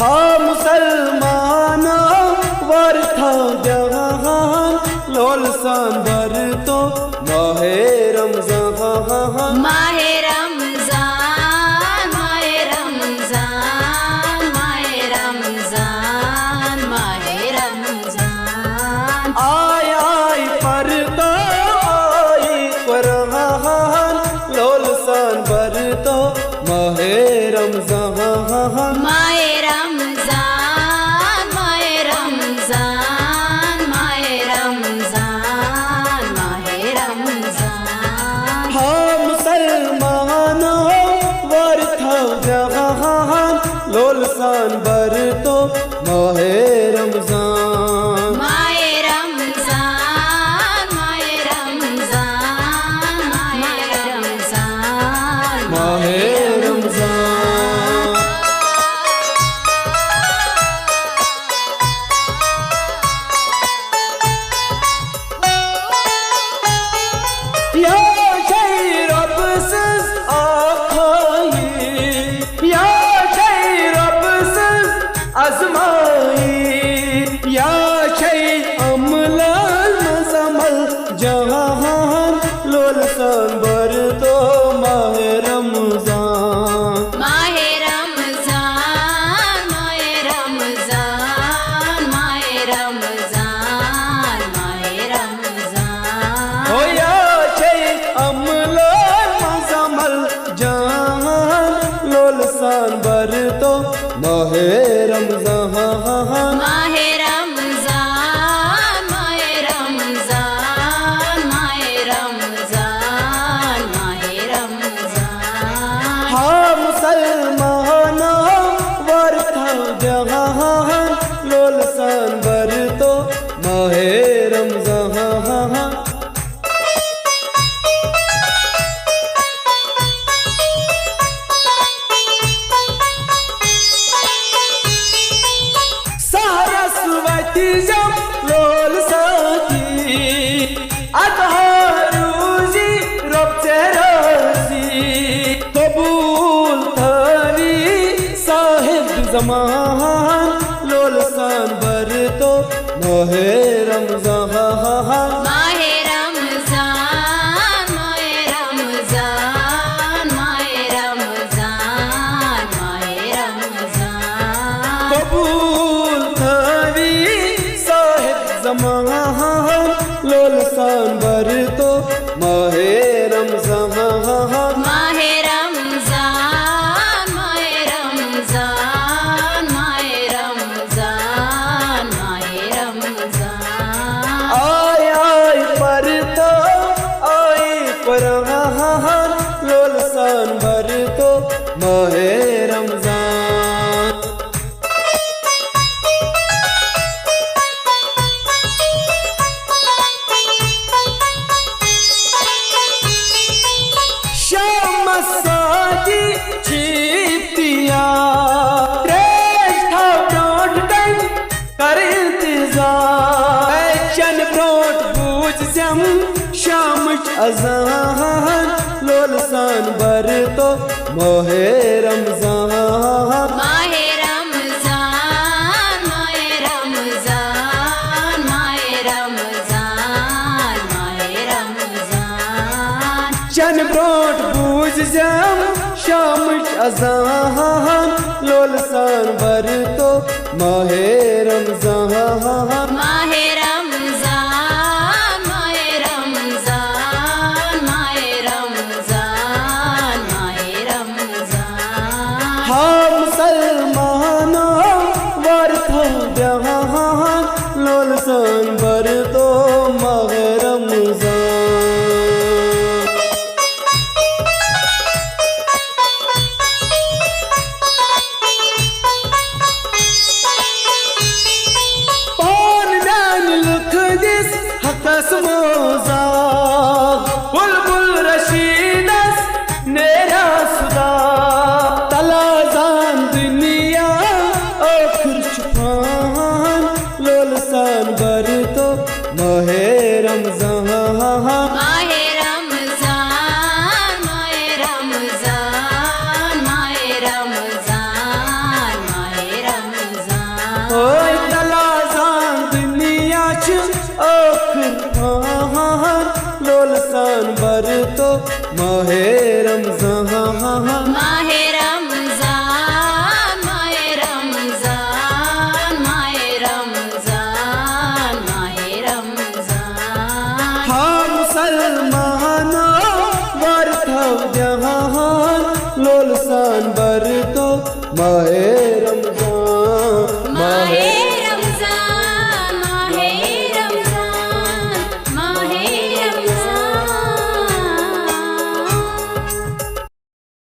हाँ मुसलमानों वर्था जहान लोल सांबर तो माहे रमजान माहे रमजान माहे रमजान माहे रमजान माहे रमजान आय आय पर तो आई कुरान लोल सांबर तो माहे रमजान माहे रमजान माहे रमजान माहे रमजान माहे रमजान हाँ मुसलमानों वर्था जहान लोल सांबर तो माहे रमजान माहे रमजान माहे रमजान माहे रमजान माहे रमजान या şey Rabbsiz akayı ya şey Rabbsiz azmayı ya şey amlal mazamal jahan lol sanbar to mahe Ramzan माहे रमजान माहे रमजान माहे रमजान माहे Ramzan o ya şey amlal mazamal jahan lol sanbar to mahe Ramzan माहे रमजान माहे रमजान माहे रमजान माहे रमजान हाँ मुसलमानों वर्था जहान लोल सांबर तो माहे रमजान सरस्वती जब लोल साथी अतहारूजी रब चेरोसी कबूल थावी साहिब जमान लोल सांबर तो माहे रमजान माहे रमजान माहे रमजान माहे रमजान माहे रमजान कबूल थावी साहिब जमान लोल सांबर तो माहे रमजान माहे रमजान माहे रमजान माहे रमजान माहे रमजान आय आय पर तो आई कुरान लोल सांबर तो माहे रमजान शाम सादी चीतिया रेष्ठा ब्रोड गई कर इंतजार चन ब्रोड बूझ जम शाम अजान लोल सांबर तो माहे रमजान माहे रमजान माहे रमजान माहे रमजान माहे रमजान चन ब्रोड बूझ जम शाम अजान लोल सांबर तो माहे रमजान माहे रमजान माहे रमजान माहे रमजान माहे रमजान हाँ मुसलमानों वर्था जहान लोल सांबर तो माहे रमजान सान बर तो माहे रमजान माहे